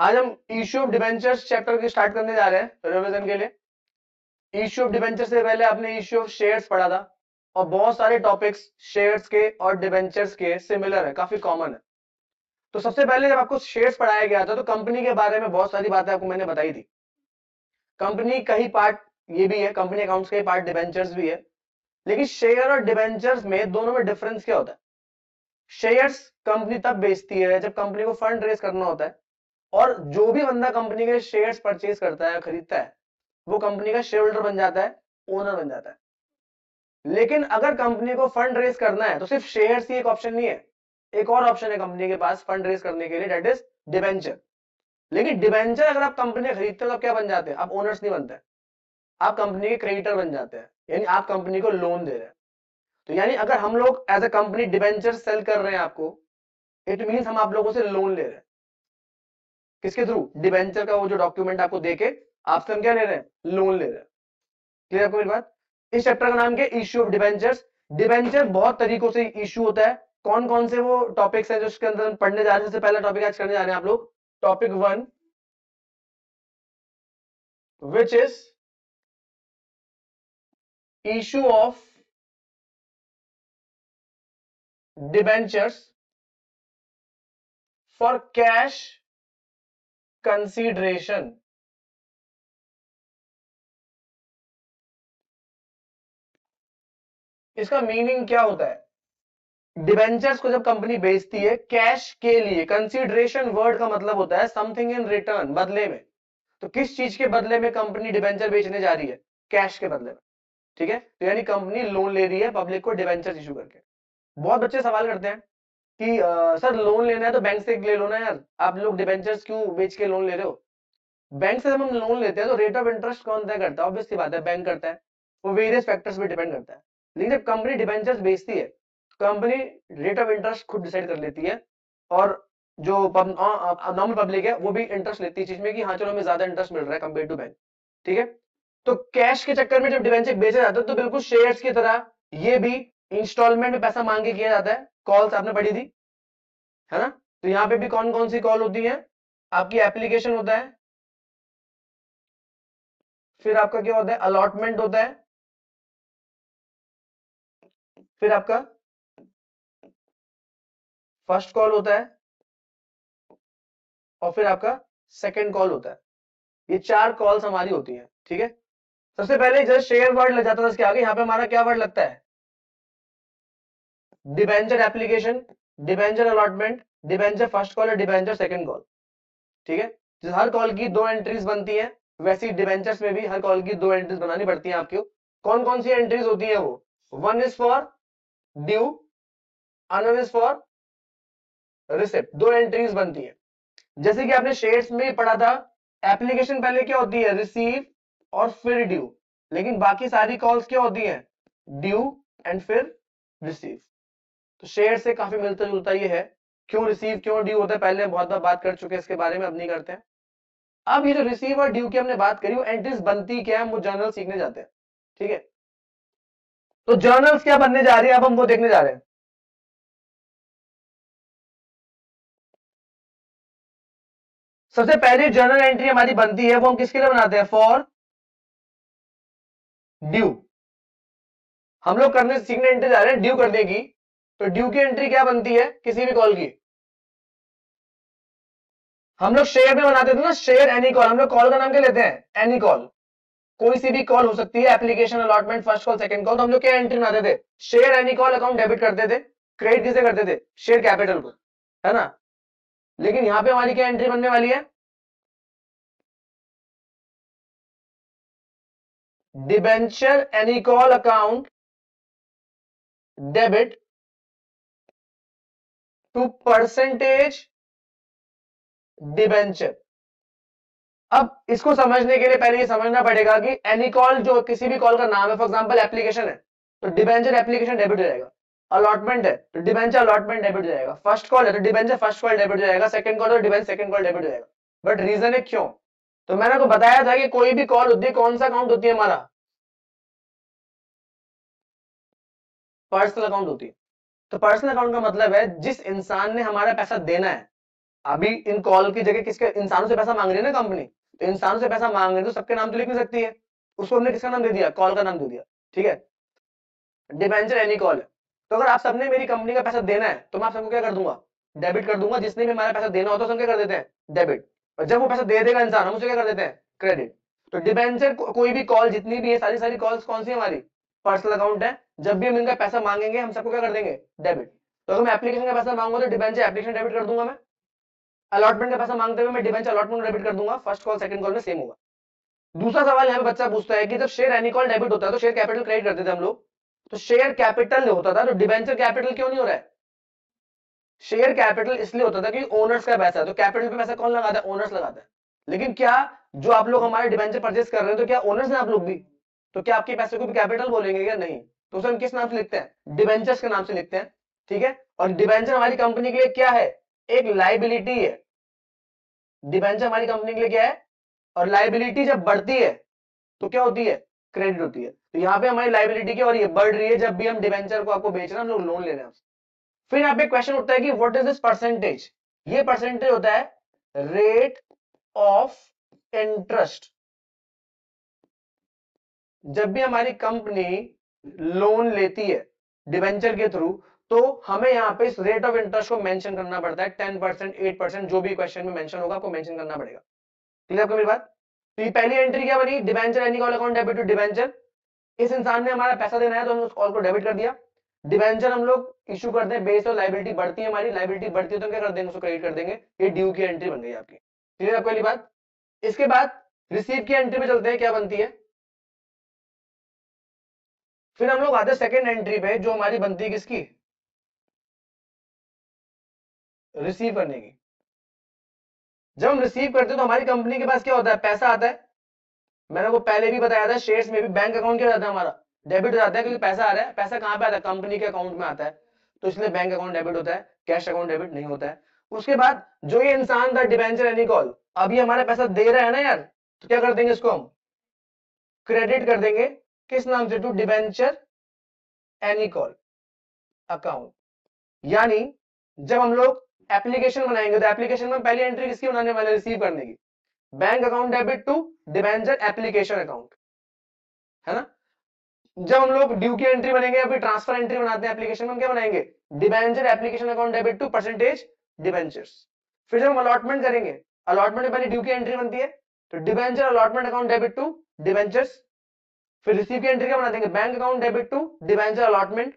आज हम issue of debentures chapter की स्टार्ट करने जा रहे हैं रिवीजन के लिए। इश्यू ऑफ डिबेंचर से पहले आपने इश्यू ऑफ शेयर्स पढ़ा था और बहुत सारे टॉपिक्स शेयर्स के और डिबेंचर्स के सिमिलर है, काफी कॉमन है। तो सबसे पहले जब आपको शेयर्स पढ़ाया गया था तो कंपनी के बारे में बहुत सारी बातें आपको मैंने बताई थी। कंपनी का ही पार्ट ये भी है, कंपनी अकाउंट्स का ही पार्ट डिबेंचर्स भी है, लेकिन शेयर और डिबेंचर्स में दोनों में डिफरेंस क्या होता है? शेयर्स कंपनी तब बेचती है जब कंपनी को फंड रेज करना होता है, और जो भी बंदा कंपनी के शेयर्स परचेज करता है, खरीदता है, वो कंपनी का शेयर होल्डर बन जाता है, ओनर बन जाता है। लेकिन अगर कंपनी को फंड रेज करना है तो सिर्फ शेयर्स ही एक ऑप्शन नहीं है, एक और ऑप्शन है कंपनी के पास फंड रेज करने के लिए, दैट इज डिबेंचर। लेकिन डिबेंचर अगर आप कंपनी खरीदते हो तो क्या बन जाते हैं? आप ओनर्स नहीं बनते, आप कंपनी के क्रेडिटर बन जाते हैं, यानी आप कंपनी को लोन दे रहे हैं। तो यानी अगर हम लोग as a company debenture sale कर रहे हैं आपको, इट मीन हम आप लोगों से लोन ले रहे हैं। किसके थ्रू? डिबेंचर का वो जो डॉक्यूमेंट आपको देके आपसे हम क्या ले रहे हैं? लोन ले रहे हैं। क्लियर आपको मेरी बात? इस चैप्टर का नाम क्या है? Issue of debentures. डिबेंचर बहुत तरीकों से इश्यू होता है। कौन कौन से वो टॉपिक्स हैं जो इसके अंदर हम पढ़ने जा रहे हैं? सबसे पहला टॉपिक आज करने जा रहे हैं आप लोग, topic 1, which is issue of debentures for cash consideration. इसका मीनिंग क्या होता है? डिबेंचर्स को जब कंपनी बेचती है कैश के लिए, कंसीडरेशन वर्ड का मतलब होता है समथिंग इन रिटर्न, बदले में। तो किस चीज के बदले में कंपनी डिबेंचर बेचने जा रही है? कैश के बदले में। ठीक है, तो यानी कंपनी लोन ले रही है पब्लिक को डिबेंचर इशू करके। बहुत बच्चे सवाल करते हैं कि सर लोन लेना है तो बैंक से ले लो ना यार, आप लोग डिबेंचर्स क्यों बेच के लोन ले रहे हो? बैंक से जब हम लोन लेते हैं तो रेट ऑफ इंटरेस्ट कौन तय करता है? ऑब्वियस सी बात है, बैंक करता है। वो वेरियस फैक्टर्स पे डिपेंड करता है। लेकिन जब कंपनी डिबेंचर्स बेचती है, कंपनी रेट ऑफ इंटरेस्ट खुद डिसाइड कर लेती है, और जो नॉर्मल पब्लिक है वो भी इंटरेस्ट लेती है चीज में कि हाँ चलो हमें ज्यादा इंटरेस्ट मिल रहा है कंपेयर टू बैंक। ठीक है, तो कैश के चक्कर में जब डिबेंचर बेचा जाता है तो बिल्कुल शेयर्स की तरह ये भी इंस्टॉलमेंट में पैसा मांग के किया जाता है। कॉल्स आपने पढ़ी थी, है ना? तो यहाँ पे भी कौन कौन सी कॉल होती है? आपकी एप्लीकेशन होता है, फिर आपका क्या होता है? अलॉटमेंट होता है, फिर आपका फर्स्ट कॉल होता है, और फिर आपका सेकंड कॉल होता है। ये 4 कॉल्स हमारी होती हैं। ठीक है, सबसे पहले जैसे शेयर वर्ड लग जाता था इसके आगे, यहाँ पे हमारा क्या वर्ड लगता है? Debenture application, debenture allotment, debenture first call और डिबेंचर सेकंड कॉल। ठीक है, जैसे हर कॉल की 2 एंट्रीज बनती हैं, वैसे ही डिबेंचर्स में भी हर कॉल की 2 एंट्रीज बनानी पड़ती हैं आपको। कौन कौन सी एंट्रीज होती है वो? One is for due, another is for receipt. 2 entries बनती है। जैसे कि आपने शेयर्स में पढ़ा था, एप्लीकेशन पहले क्या होती है? रिसीव और फिर ड्यू। लेकिन बाकी सारी कॉल्स क्या होती हैं? ड्यू एंड फिर रिसीव। तो शेयर से काफी मिलता जुलता ये है। क्यों रिसीव क्यों ड्यू होता है, पहले बहुत बार बात कर चुके हैं इसके बारे में, अब नहीं करते हैं। अब ये जो रिसीव और ड्यू की हमने बात करी, वो एंट्रीज बनती क्या है, हम वो जर्नल सीखने जाते हैं। ठीक है, तो जर्नल्स क्या बनने जा रही है अब हम वो देखने जा रहे हैं। सबसे पहली जर्नल एंट्री हमारी बनती है वो हम किसके लिए बनाते हैं? For due. हम लोग करने सीखने एंट्री जा रहे हैं ड्यू करने की। तो ड्यू की एंट्री क्या बनती है किसी भी कॉल की? हम लोग शेयर में बनाते थे ना, शेयर एनी कॉल। हम लोग कॉल का नाम क्या लेते हैं? Any call. कोई सी भी कॉल हो सकती है, application allotment first call second call. तो हम लोग क्या एंट्री बनाते थे? Share any call account debit करते थे। क्रेडिट किसे करते थे? शेयर कैपिटल को, है ना? लेकिन यहां पे हमारी क्या एंट्री बनने वाली है? Debenture any call account debit to percentage debenture. अब इसको समझने के लिए पहले ये समझना पड़ेगा कि एनी कॉल जो किसी भी कॉल का नाम है, फॉर एग्जांपल एप्लीकेशन है तो डिबेंचर एप्लीकेशन डेबिट हो जाएगा। अलॉटमेंट है तो डिबेंचर अलॉटमेंट डेबिट हो जाएगा। फर्स्ट कॉल है तो डिबेंचर फर्स्ट कॉल डेबिट हो जाएगा। सेकंड कॉल है तो डिबेंचर सेकंड कॉल डेबिट हो जाएगा। बट रीजन है क्यों? तो मैंने आपको बताया था कि कोई भी कॉल होती है, कौन सा अकाउंट होती है हमारा? पर्सनल अकाउंट होती है। तो पर्सनल अकाउंट का मतलब है जिस इंसान ने हमारा पैसा देना है, अभी इन कॉल की जगह किसके, इंसानों से पैसा मांग रही है ना कंपनी, तो इंसानों से पैसा मांग रही है तो सबके नाम तो लिख नहीं सकती है, उसको हमने किसका नाम दे दिया, कॉल का नाम दे दिया। ठीक है, डिबेंचर एनी कॉल है। तो अगर आप सबने मेरी कंपनी का पैसा देना है तो मैं आप सबको क्या कर दूंगा, डेबिट कर दूंगा। जिसने भी हमारा पैसा देना होता है तो हम क्या कर देते हैं, डेबिट। और जब वो पैसा दे देगा इंसान, हम उसे क्या कर देते हैं, क्रेडिट। तो डिबेंचर कोई भी कॉल जितनी भी है, सारी सारी कॉल्स कौन सी है, हमारी पर्सनल अकाउंट है। जब भी हम इनका पैसा मांगेंगे हम सबको क्या कर देंगे, डेबिट। तो अगर मैं एप्लीकेशन का पैसा मांगूंगा तो डिबेंचर एप्लीकेशन डेबिट कर दूंगा मैं। अलॉटमेंट का पैसा मांगते हुए मैं डिबेंचर अलॉटमेंट डेबिट कर दूंगा। फर्स्ट कॉल सेकंड कॉल में सेम होगा। दूसरा सवाल यहाँ पे बच्चा पूछता है कि जब शेयर एनी कॉल डेबिट होता है तो शेयर कैपिटल क्रेडिट करते थे हम लोग, तो शेयर कैपिटल होता था, तो डिबेंचर कैपिटल क्यों नहीं हो रहा है। शेयर कैपिटल इसलिए होता था कि ओनर्स का पैसा है, तो कैपिटल पे पैसा कौन लगाता है, ओनर्स लगाता है। लेकिन क्या जो आप लोग हमारे डिबेंचर परचेस कर रहे हैं तो क्या ओनर्स हैं आप लोग भी, तो क्या आपके पैसे को भी कैपिटल बोलेंगे क्या, नहीं। तो उसे हम किस नाम से लिखते हैं, डिबेंचर्स के नाम से लिखते हैं। ठीक है, और डिबेंचर हमारी कंपनी के लिए क्या है, एक लाइबिलिटी है। डिबेंचर हमारी कंपनी के लिए क्या है, और लाइबिलिटी जब बढ़ती है तो क्या होती है, क्रेडिट होती है। तो यहाँ पे हमारी लाइबिलिटी की और ये बढ़ रही है जब भी हम डिबेंचर को आपको बेच रहे हैं, हम लोग लोन ले रहे हैं आपसे। फिर यहाँ पे क्वेश्चन उठता है कि व्हाट इज दिस परसेंटेज, ये परसेंटेज होता है रेट ऑफ इंटरेस्ट। जब भी हमारी कंपनी लोन लेती है डिबेंचर के थ्रू, तो हमें यहाँ पे इस रेट ऑफ इंटरेस्ट को मेंशन करना पड़ता है। 10%, 8%, जो भी क्वेश्चन में मेंशन होगा आपको मेंशन करना पड़ेगा। क्लियर आपको मेरी बात। तो ये पहली एंट्री क्या बनी, debenture any call account debit to debenture. इस इंसान ने हमारा पैसा देना है तो हमने उस कॉल को डेबिट कर दिया। डिबेंचर हम लोग इशू करते हैं बेस और लाइबिलिटी बढ़ती है, हमारी लाइबिलिटी बढ़ती है तो हम क्या कर देंगे, उसको क्रेडिट कर देंगे। ये ड्यू की एंट्री बन गई आपकी। क्लियर आपको पहली बात। इसके बाद रिसीव की एंट्री पे चलते हैं, क्या बनती है। फिर हम लोग आते हैं सेकेंड एंट्री पे, जो हमारी बनती है किसकी, रिसीव करने की। जब हम रिसीव करते हैं तो हमारी कंपनी के पास क्या होता है, पैसा आता है। मैंने वो पहले भी बताया था, शेयर्स में भी बैंक अकाउंट क्या जाता है हमारा, डेबिट हो जाता है, क्योंकि पैसा आ रहा है। पैसा कहां पे आता है, कंपनी के अकाउंट में आता है, तो इसलिए बैंक अकाउंट डेबिट होता है, कैश अकाउंट डेबिट नहीं होता है। उसके बाद जो ये इंसान था डिबेंचर एनी कॉल, अभी हमारा पैसा दे रहा है ना यार, तो क्या कर देंगे, इसको हम क्रेडिट कर देंगे। किस नाम से, to debenture any call account. यानी जब हम लोग एप्लीकेशन बनाएंगे तो एप्लीकेशन में पहली एंट्री किसकी बनाने वाले, रिसीव करने की। Bank account debit to debenture application account, है ना। जब हम लोग ड्यू की एंट्री बनेंगे, अभी ट्रांसफर एंट्री बनाते हैं एप्लीकेशन में, हम क्या बनाएंगे, debenture application account debit to percentage debentures. फिर जब हम अलॉटमेंट करेंगे, अलॉटमेंट में पहले ड्यू की एंट्री बनती है, तो debenture allotment account debit to debentures. फिर रिसीव की एंट्री क्या बना देंगे, bank account debit to debenture allotment.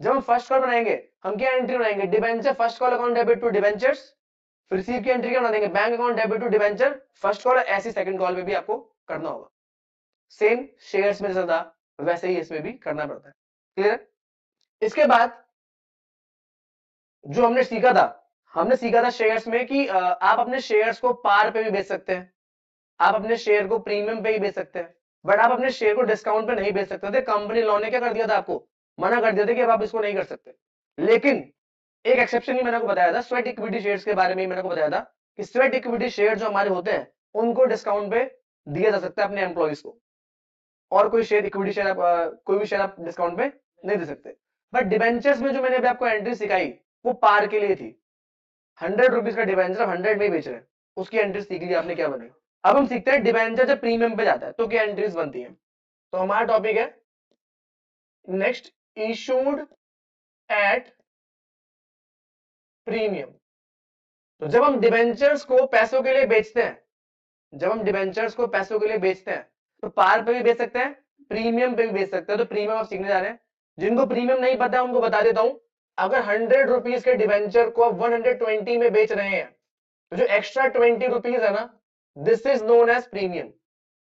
जब हम फर्स्ट कॉल बनाएंगे, हम क्या एंट्री बनाएंगे, debenture first call account debit to debentures. फिर रिसीव की एंट्री क्या बना देंगे, bank account debit to debenture first call. ऐसी सेकंड कॉल में भी आपको करना होगा। सेम शेयर्स में जैसा था वैसे ही इसमें भी करना पड़ता है। क्लियर। इसके बाद जो हमने सीखा था, हमने सीखा था शेयर्स में कि आप अपने शेयर्स को पार पे भी बेच सकते हैं, आप अपने शेयर को प्रीमियम पे ही बेच सकते हैं, बट आप अपने शेयर को डिस्काउंट पे नहीं बेच सकते थे। कंपनी लॉ ने क्या कर दिया था, आपको मना कर दिया था कि अब आप इसको नहीं कर सकते। लेकिन एक एक्सेप्शन ही मैंने आपको बताया था, स्वेट इक्विटी शेयर्स के बारे में मैंने आपको बताया था कि स्वेट इक्विटी शेयर जो हमारे होते हैं उनको डिस्काउंट पे दिया जा सकता है अपने एम्प्लॉइज को, और कोई शेयर इक्विटी शेयर कोई भी शेयर आप डिस्काउंट पे नहीं दे सकते। बट डिबेंचर्स में जो मैंने अभी आपको एंट्री सिखाई वो पार के लिए थी। 100 रुपीज का डिबेंचर 100 में ही बेच रहे हैं, उसकी एंट्री सीख ली आपने क्या बनी। अब हम सीखते हैं डिबेंचर जब प्रीमियम पे जाता है तो क्या एंट्रीज बनती है। तो हमारा टॉपिक है नेक्स्ट, इशूड एट प्रीमियम। तो जब हम डिबेंचर्स को पैसों के लिए बेचते हैं, जब हम डिबेंचर्स को पैसों के लिए बेचते हैं तो पार पे भी बेच सकते हैं, प्रीमियम पे भी बेच सकते हैं। तो प्रीमियम आप सीखने जा रहे हैं। जिनको प्रीमियम नहीं पता है उनको बता देता हूं, अगर 100 रुपीज के डिबेंचर को आप 120 में बेच रहे हैं, तो जो एक्स्ट्रा 20 रुपीज है ना, this is known as premium.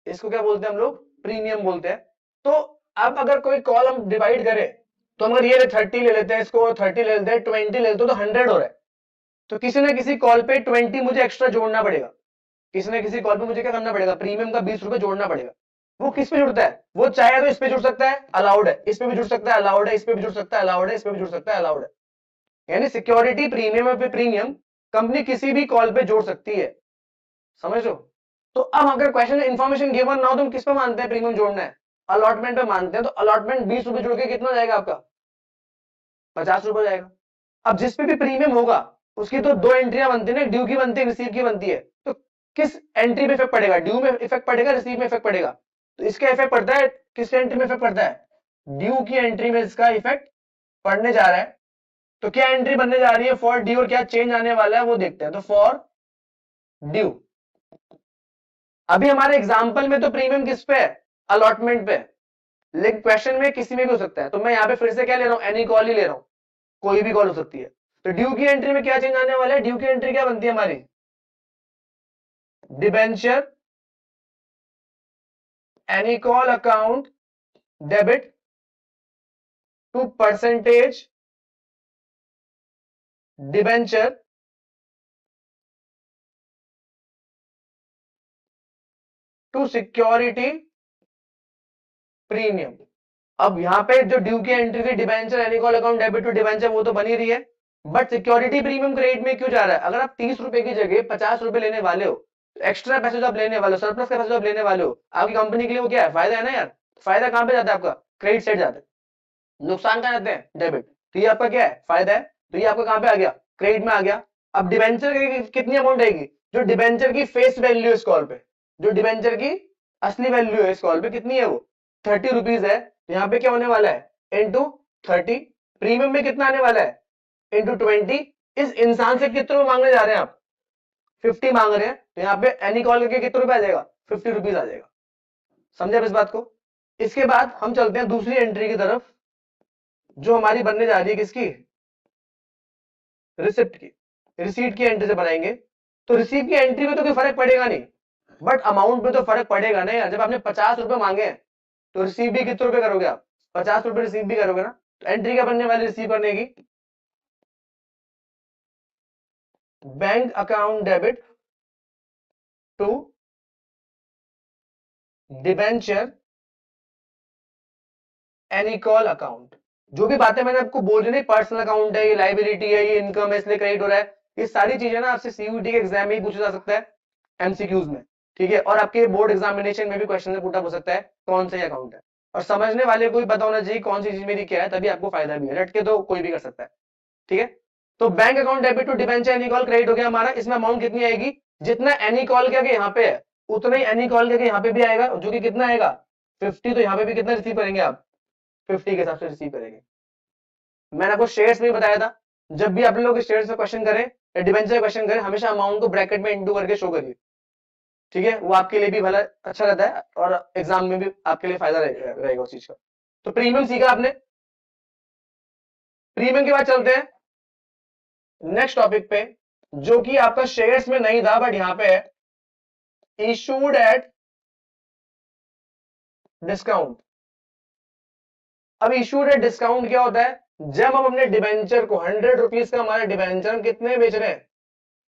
इसको क्या बोलते हैं हम लोग, प्रीमियम बोलते हैं। तो अब अगर कोई कॉल हम डिवाइड करें, तो हम अगर ये 30 ले लेते हैं, इसको 30 ले लेते हैं, 20 ले लेते हैं, तो 100 हो रहा है। तो किसी ना किसी कॉल पे 20 मुझे एक्स्ट्रा जोड़ना पड़ेगा, किसी ना किसी कॉल पे मुझे क्या करना पड़ेगा, प्रीमियम का 20 रुपए जोड़ना पड़ेगा। वो किस पे जुड़ता है, वो चाहे तो इस पे जुड़ सकता है, अलाउड है, इस पे भी जुड़ सकता है, अलाउड है, इस पे भी जुड़ सकता है, अलाउड है, इस पे भी जुड़ सकता है, अलाउड है। यानी सिक्योरिटी प्रीमियम पे प्रीमियम कंपनी किसी भी कॉल पे जोड़ सकती है, समझ लो। तो अब अगर क्वेश्चन इन्फॉर्मेशन गिवन ना हो तो हम किस पे मानते हैं प्रीमियम जोड़ना है, अलॉटमेंट पे मानते हैं। तो अलॉटमेंट 20 रुपए जुड़ के कितना जाएगा आपका, 50 रुपए जाएगा। अब जिस पे भी प्रीमियम होगा उसकी तो दो एंट्रियां बनती है ना, ड्यू की बनती है, रिसीव की बनती है। तो किस एंट्री में इफेक्ट पड़ेगा? ड्यू में इफेक्ट पड़ेगा, रिसीव में इफेक्ट पड़ेगा? तो इसका इफेक्ट पड़ता है किस एंट्री में इफेक्ट पड़ता है? ड्यू की एंट्री में इसका इफेक्ट पड़ने जा रहा है। तो क्या एंट्री बनने जा रही है फॉर ड्यू और क्या चेंज आने वाला है वो देखते हैं। तो फॉर ड्यू, अभी हमारे एग्जांपल में तो प्रीमियम किस पे है? अलॉटमेंट पे। लेकिन क्वेश्चन में किसी में भी हो सकता है, तो मैं यहाँ पे फिर से क्या ले रहा हूँ? एनी कॉल ही ले रहा हूँ, कोई भी कॉल हो सकती है। तो ड्यू की एंट्री में क्या चेंज आने वाला है? ड्यू की एंट्री क्या बनती है हमारी? Debenture any call account debit to percentage debenture to security premium. अब यहाँ पे जो ड्यू की एंट्री थी debenture any call account debit to debenture, वो तो बनी रही है, बट सिक्योरिटी प्रीमियम क्रेडिट में क्यों जा रहा है? अगर आप 30 रुपए की जगह 50 रुपए लेने वाले हो, एक्स्ट्रा पैसे जो आप लेने वाले हो, सरप्लस का पैसे जो आप लेने वाले हो, आपकी कंपनी के लिए वो क्या है? फायदा है ना यार। फायदा कहां पे जाता है आपका? क्रेडिट साइड जाता है। नुकसान कहां जाते हैं? डेबिट। तो ये आपका क्या है? फायदा है। तो ये आपका कहां पे आ गया? क्रेडिट में आ गया। अब डिबेंचर की कितनी अमाउंट आएगी? जो डिबेंचर की फेस वैल्यू है इस कॉल पे, जो डिबेंचर की असली वैल्यू है इस कॉल पे, कितनी है वो? 30 रुपीज है। तो यहाँ पे क्या होने वाला है? इंटू 30। प्रीमियम में कितना आने वाला है? इंटू 20। इस इंसान से कितने रुपए मांगने जा रहे हैं आप? 50 मांग रहे हैं, तो यहाँ पे एनी कॉल करके कितने रुपए आ जाएगा? 50 रुपीज आ जाएगा। समझे आप इस बात को? इसके बाद हम चलते हैं दूसरी एंट्री की तरफ, जो हमारी बनने जा रही है किसकी? रिसिप्ट की। रिसीट की एंट्री से बनाएंगे। तो रिसीट की एंट्री में तो कोई फर्क पड़ेगा नहीं, बट अमाउंट में तो फर्क पड़ेगा ना यार। जब आपने 50 रुपए मांगे हैं, तो रिसीव भी कितने रुपए करोगे आप? 50 रुपए रिसीव भी करोगे ना। तो एंट्री क्या बनने वाली रिसीव करने की? Bank account debit to debenture any call account. जो भी बातें मैंने आपको बोल दी, पर्सनल अकाउंट है, ये लाइबिलिटी है, ये इनकम है इसलिए क्रेडिट हो रहा है, ये सारी चीजें ना आपसे सीयूईटी के एग्जाम में ही पूछा जा सकता है, एमसीक्यूज में। ठीक है, और आपके बोर्ड एग्जामिनेशन में भी क्वेश्चन में पूछा हो सकता है कौन सा अकाउंट है। और समझने वाले को भी पता होना चाहिए कौन सी चीज मेरी क्या है, तभी आपको फायदा भी है। रट के तो कोई भी कर सकता है। ठीक है, तो bank account debit to debenture any call credit हो गया हमारा। इसमें अमाउंट कितनी आएगी? जितना एनी कॉल के यहाँ पे है, उतना ही एनी कॉल के यहाँ पे भी आएगा, जो कि कितना आएगा? 50। तो यहाँ पे भी कितना रिसीव करेंगे आप? 50 के हिसाब से रिसीव करेंगे। मैंने आपको शेयर्स में बताया था, जब भी आप लोग शेयर्स में क्वेश्चन करें या डिबेंचर क्वेश्चन करें, हमेशा अमाउंट को ब्रैकेट में इंटू करके शो करिए। ठीक है, वो आपके लिए भी भला अच्छा रहता है और एग्जाम में भी आपके लिए फायदा रहेगा उस चीज का। तो प्रीमियम सीखा आपने। प्रीमियम के बाद चलते हैं नेक्स्ट टॉपिक पे, जो कि आपका शेयर्स में नहीं था बट यहां पे है, इशूड एट डिस्काउंट। अब इशूड एट डिस्काउंट क्या होता है? जब हम अपने डिबेंचर को 100 रुपीज का हमारा डिबेंचर हम कितने बेच रहे हैं?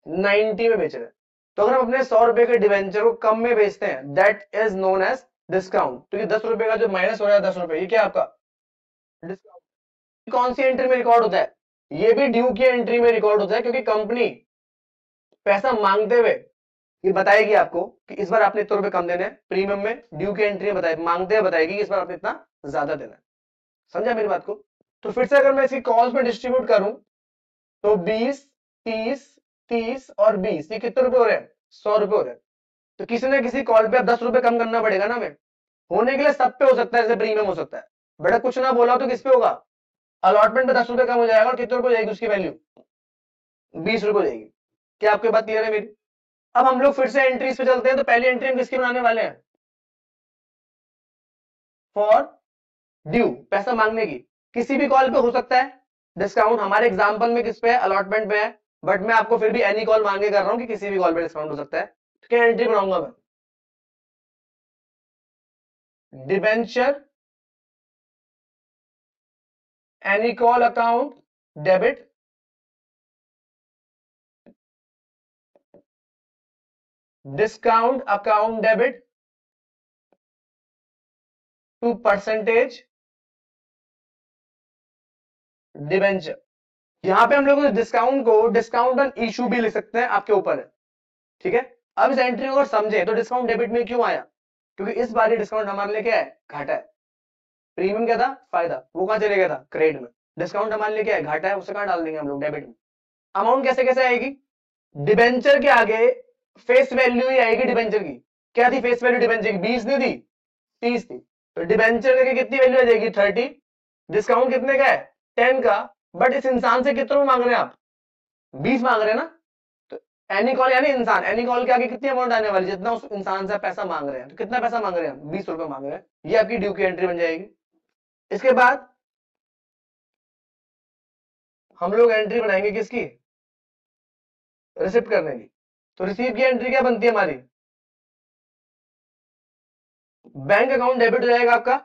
90 में बेच रहे हैं। तो अगर हम अपने 100 रुपए के डिबेंचर को कम में बेचते हैं, that is known as discount. तो ये 10 रुपए का जो माइनस हो रहा है 10 रुपए, ये क्या आपका डिस्काउंट। कौन सी एंट्री में रिकॉर्ड होता है? ये भी ड्यू की एंट्री में रिकॉर्ड होता है, क्योंकि कंपनी पैसा मांगते हुए ये बताएगी आपको कि इस बार आपने इतने रुपए कम देने हैं। प्रीमियम में ड्यू की एंट्री में मांगते हुए बताएगी कि इस बार आपने इतना ज्यादा देना है। समझा मेरी बात को? तो फिर से अगर मैं इसकी कॉल्स में डिस्ट्रीब्यूट करूं, तो 20, 30, 30 और 20, ये कितने रुपए हो रहे हैं? 100 रुपए हो रहे हैं। तो किसी ना किसी कॉल पे अब 10 रुपए कम करना पड़ेगा ना हमें। होने के लिए सब पे हो सकता है, जैसे प्रीमियम हो सकता है, बड़ा कुछ ना बोला तो किस पे होगा? अलॉटमेंट पे 10 रुपए कम हो जाएगा, और कितने रुपए हो जाएगी उसकी वैल्यू? 20 रुपए हो जाएगी। क्या आपकी बात क्लियर है मेरी? अब हम लोग फिर से एंट्रीज पे चलते हैं। तो पहली एंट्री हम किसकी बनाने वाले हैं? फॉर ड्यू, पैसा मांगने की। किसी भी कॉल पे हो सकता है डिस्काउंट। हमारे एग्जांपल में किस पे है? अलॉटमेंट पे है, बट मैं आपको फिर भी एनी कॉल मांगे कर रहा हूं कि किसी भी कॉल पे डिस्काउंट हो सकता है। तो क्या एंट्री बनाऊंगा मैं? Debenture any call account debit discount account debit to percentage debenture. यहां पे हम लोग डिस्काउंट को डिस्काउंट ऑन इशू भी लिख सकते हैं, आपके ऊपर है। ठीक है, अब इस एंट्री को अगर समझे तो डिस्काउंट डेबिट में क्यों आया? क्योंकि इस बार ये डिस्काउंट हमारे लिए क्या है? घाटा है। प्रीमियम क्या था? फायदा, वो कहां चले गया था? क्रेडिट में। डिस्काउंट हमारे लिए क्या है? घाटा है, उसे कहां डाल देंगे हम लोग? डेबिट में। अमाउंट कैसे कैसे आएगी, डिबेंचर के आगे फेस वैल्यू ही आएगी डिबेंचर की। क्या थी फेस वैल्यू डिबेंचर की, 20 नहीं थी, 30 थी। तो डिबेंचर की कितनी वैल्यू आ जाएगी, 30। डिस्काउंट कितने का है, 10 का। बट इस इंसान से कितना मांग रहे हैं आप, 20 मांग रहे हैं ना। तो एनी कॉल यानी इंसान, एनी कॉल के आगे कितनी अमाउंट आने वाली, जितना उस इंसान से पैसा मांग रहे हैं। तो कितना पैसा मांग रहे हैं, 20 रुपए मांग रहे हैं। ये आपकी ड्यू की एंट्री बन जाएगी। इसके बाद हम लोग एंट्री बनाएंगे किसकी, रिसिप्ट करने की। तो रिसीव की एंट्री क्या बनती है हमारी, बैंक अकाउंट डेबिट हो जाएगा आपका,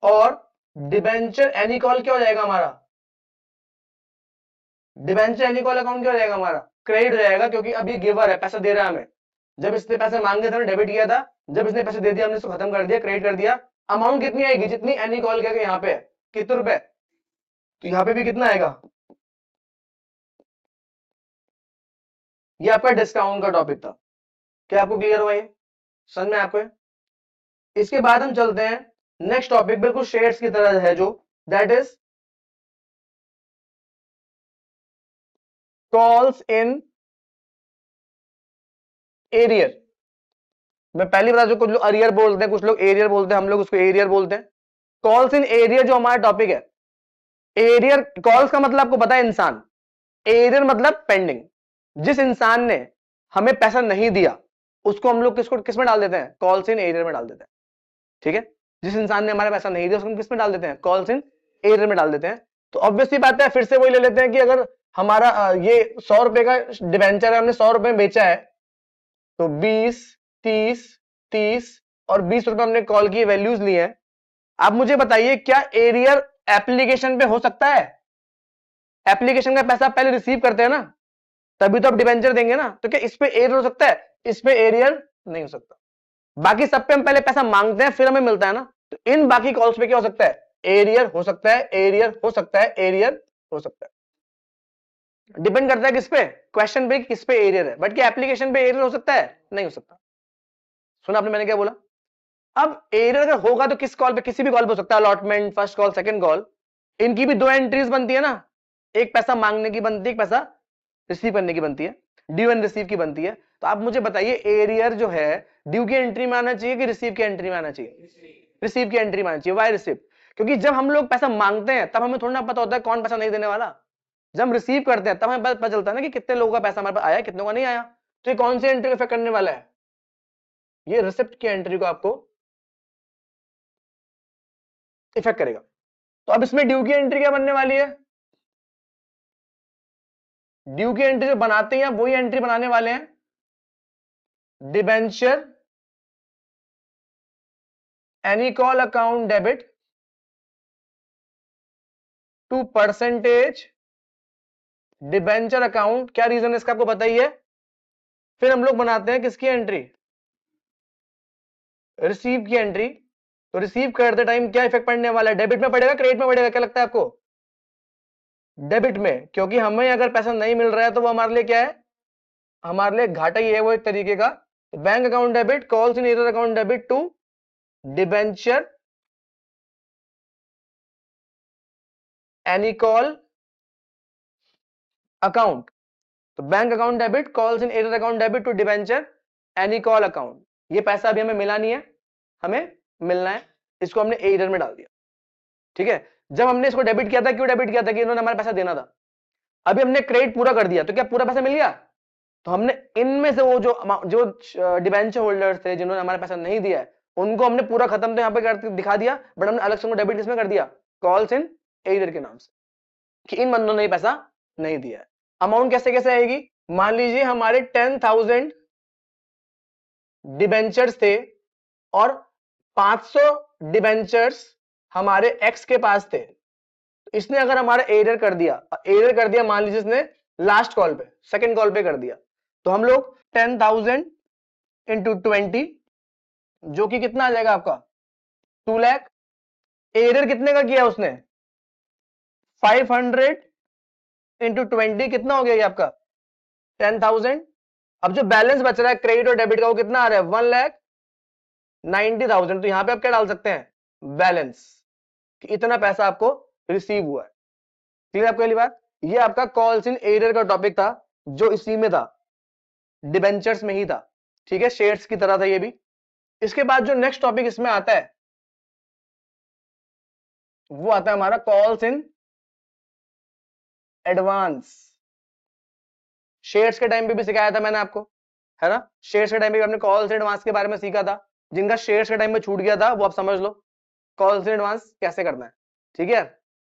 और डिबेंचर एनी कॉल क्या हो जाएगा हमारा, डिबेंचर एनी कॉल अकाउंट क्या हो जाएगा हमारा, क्रेडिट हो जाएगा। क्योंकि अब ये गिवर है, पैसा दे रहा है हमें। जब इसने पैसे मांगे थे डेबिट किया था, जब इसने पैसे दे दिया हमने इसको खत्म कर दिया, क्रेडिट कर दिया। अमाउंट कितनी आएगी, जितनी एनी कॉल के यहाँ पे कितने रुपए, तो यहाँ पे भी कितना आएगा। ये आपका डिस्काउंट का टॉपिक था। क्या आपको क्लियर हुआ, ये समझ में आपको है? इसके बाद हम चलते हैं नेक्स्ट टॉपिक, बिल्कुल शेयर्स की तरह है जो, that is calls in arrear. मैं पहली बता, जो कुछ लोग अरियर बोलते हैं, कुछ लोग एरियर बोलते हैं, हम लोग उसको एरियर बोलते हैं। कॉल्स इन एरियर जो हमारा टॉपिक है, एरियर कॉल्स का मतलब आपको पता है इंसान, एरियर मतलब पेंडिंग। जिस इंसान ने हमें पैसा नहीं दिया उसको हम लोग किस में डाल देते हैं, कॉल्स इन एरियर में डाल देते हैं। ठीक है, जिस इंसान ने हमारा पैसा नहीं दिया उसको हम किस में डाल देते हैं, कॉल्स इन एरियर में डाल देते हैं। तो ऑब्वियसली बात है, फिर से वही ले लेते हैं कि अगर हमारा ये 100 रुपए का डिबेंचर है, हमने 100 रुपए में बेचा है, तो 20, 30, 30 और 20 रुपए हमने कॉल की वैल्यूज ली है। आप मुझे बताइए, क्या एरियर एप्लीकेशन पे हो सकता है? एप्लीकेशन का पैसा आप पहले रिसीव करते हैं ना, तभी तो आप डिबेंचर देंगे ना। तो क्या इस पे एरियर हो सकता है, इस पे एरियर नहीं हो सकता। बाकी सब पे हम पहले पैसा मांगते हैं फिर हमें मिलता है ना। तो इन बाकी कॉल्स पे क्या हो सकता है, एरियर हो सकता है, एरियर हो सकता है, एरियर हो सकता है। डिपेंड करता है किस पे, क्वेश्चन पे, किस पे एरियर है। बट क्या एप्लीकेशन पे एरियर हो सकता है, नहीं हो सकता। सुना आपने मैंने क्या बोला। अब एरियर अगर होगा तो किस कॉल पे, किसी भी कॉल पे हो सकता है, allotment, first call, second call. इनकी भी दो एंट्रीज बनती है ना, एक पैसा मांगने की बनती है, एक पैसा रिसीव करने की बनती है, ड्यू एंड रिसीव की बनती है। तो आप मुझे बताइए, एरियर जो है ड्यू की एंट्री में आना चाहिए कि रिसीव की एंट्री में आना चाहिए, रिसीव की एंट्री में आना चाहिए। वाई रिसीव, क्योंकि जब हम लोग पैसा मांगते हैं तब हमें थोड़ा ना पता होता है कौन पैसा नहीं देने वाला। जब हम रिसीव करते हैं तब हमें पता चलता है ना कि कितने लोगों का पैसा हमारे पास आया, कितनों का नहीं आया। तो ये कौन सी एंट्री को इफेक्ट करने वाला है, ये रिसिप्ट की एंट्री को आपको इफेक्ट करेगा। तो अब इसमें ड्यू की एंट्री क्या बनने वाली है, ड्यू की एंट्री जो बनाते हैं वही एंट्री बनाने वाले हैं, debenture any call account debit to percentage debenture account. क्या रीजन है इसका आपको बताइए। फिर हम लोग बनाते हैं किसकी एंट्री, रिसीव की एंट्री। तो रिसीव करते टाइम क्या इफेक्ट पड़ने वाला है, डेबिट में पड़ेगा, क्रेडिट में पड़ेगा, क्या लगता है आपको, डेबिट में। क्योंकि हमें अगर पैसा नहीं मिल रहा है तो वो हमारे लिए क्या है, हमारे लिए घाटा ही है वो एक तरीके का। Bank account debit, calls in arrear account debit to debenture any call account. तो bank account debit, calls in arrear account debit to debenture any call account. ये पैसा अभी हमें मिला नहीं है, हमें मिलना है, इसको हमने एरियर में डाल दिया। ठीक है, जब हमने इसको डेबिट किया था, क्यों डेबिट किया था, कि इन्होंने हमारा पैसा देना था। अभी हमने क्रेडिट पूरा कर दिया, तो क्या पूरा पैसा मिल गया। तो हमने इनमें से वो जो डिबेंचर होल्डर्स थे जिन्होंने हमारा पैसा नहीं दिया है, उनको हमने पूरा खत्म तो यहाँ पे कर दिखा दिया, बट हमने अलग से उनको डेबिट किसमें कर दिया, कॉल्स इन एरियर के नाम से, कि इन बंदों ने पैसा नहीं दिया है। अमाउंट कैसे कैसे आएगी, मान लीजिए हमारे 10,000 डिबेंचर्स थे और 500 डिबेंचर्स हमारे एक्स के पास थे। इसने अगर हमारा एरियर कर दिया, मान लीजिए इसने लास्ट कॉल पे, सेकंड कॉल पे कर दिया, तो हम लोग 10,000 इंटू 20, जो कि कितना आ जाएगा आपका 2 लाख। एरियर कितने का किया उसने, 500 इंटू 20, कितना हो गया ये आपका 10,000। अब जो बैलेंस बच रहा है क्रेडिट और डेबिट का, वो कितना आ रहा है 1,90,000। तो यहां पे आप क्या डाल सकते हैं, बैलेंस, कि इतना पैसा आपको रिसीव हुआ है। क्लियर आपको पहली बात? ये आपका कॉल्स इन एरियर का टॉपिक था जो इसी में था, डिबेंचर्स में ही था, ठीक है, शेयर्स की तरह था ये भी। इसके बाद जो नेक्स्ट टॉपिक इसमें आता है वो आता है हमारा कॉल्स इन एडवांस। शेयर्स के टाइम पे भी सिखाया था मैंने आपको, है ना, शेयर्स के टाइम पे भी आपने कॉल्स इन एडवांस के बारे में सीखा था। जिनका शेयर्स के टाइम में छूट गया था वो आप समझ लो कॉल्स इन एडवांस कैसे करना है, ठीक है।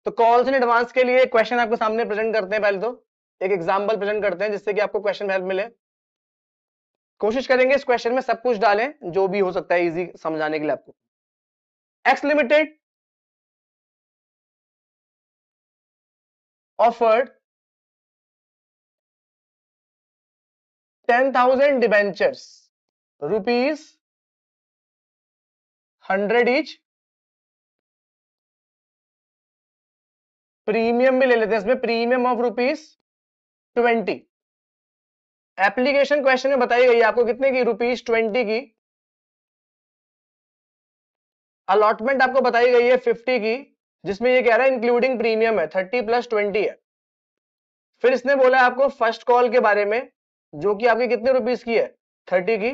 तो कॉल्स इन एडवांस के लिए क्वेश्चन आपके सामने प्रेजेंट करते हैं, पहले तो एक एग्जांपल प्रेजेंट करते हैं जिससे कि आपको क्वेश्चन में हेल्प मिले। कोशिश करेंगे इस क्वेश्चन में सब कुछ डालें जो भी हो सकता है इजी समझाने के लिए आपको। X limited offered 10,000 debentures rupees 100 each, premium भी ले लेते हैं इसमें, premium of rupees 20। Application question में बताई गई है आपको कितने की, रुपीज 20 की। अलॉटमेंट आपको बताई गई है 50 की, जिसमें ये कह रहा है इंक्लूडिंग प्रीमियम है, 30 + 20 है। फिर इसने बोला आपको फर्स्ट कॉल के बारे में जो कि आपकी कितने रुपीस की है, 30 की,